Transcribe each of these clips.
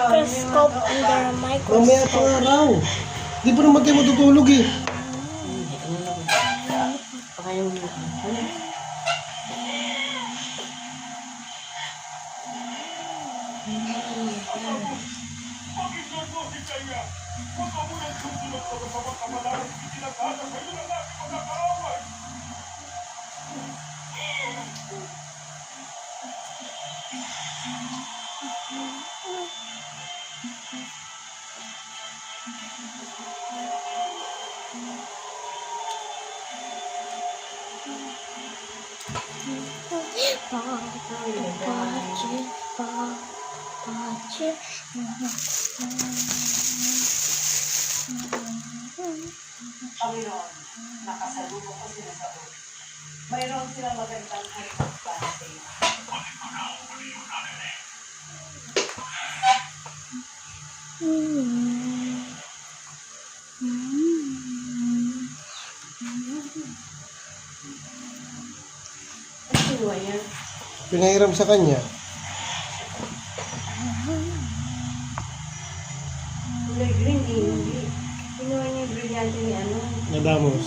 microscope under a Mamaya microscope. pang araw. Di pa naman kayo matutulog eh. Baka yung ano? Panginoon, nakasalubong ko sila sa ulo. Mayroon silang magandang haripat para sa iyo. Ang siwa yan. Pinahiram sa kanya. Kulay green eh, hindi. Kinuha niya yung brilyante ni ano. Nadamos.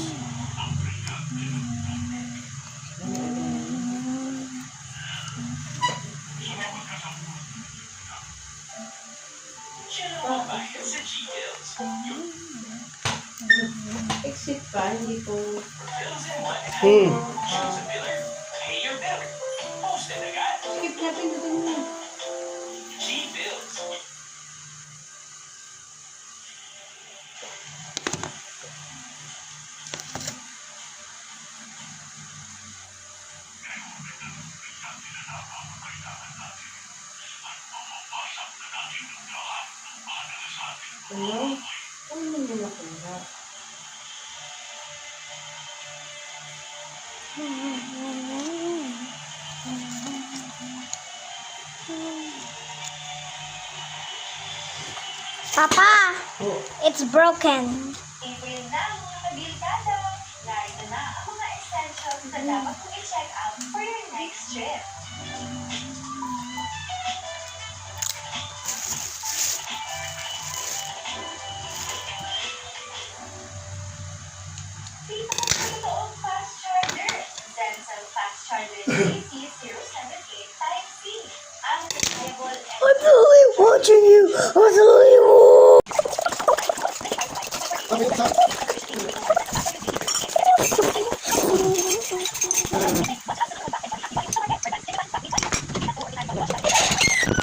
Exit pa, hindi po. Skip natin ito na. Ano? Ano mo nakuha? Papa, Oh. it's broken. April na mga kabilkada. Narito na ang mga essentials na dapat mong i-check out for your next trip. Dito mo sa totoong fast charger. Zencell Fast Charger AC078 Type-C. Ang reliable and I'm only watching you. I'm only Bakit sa...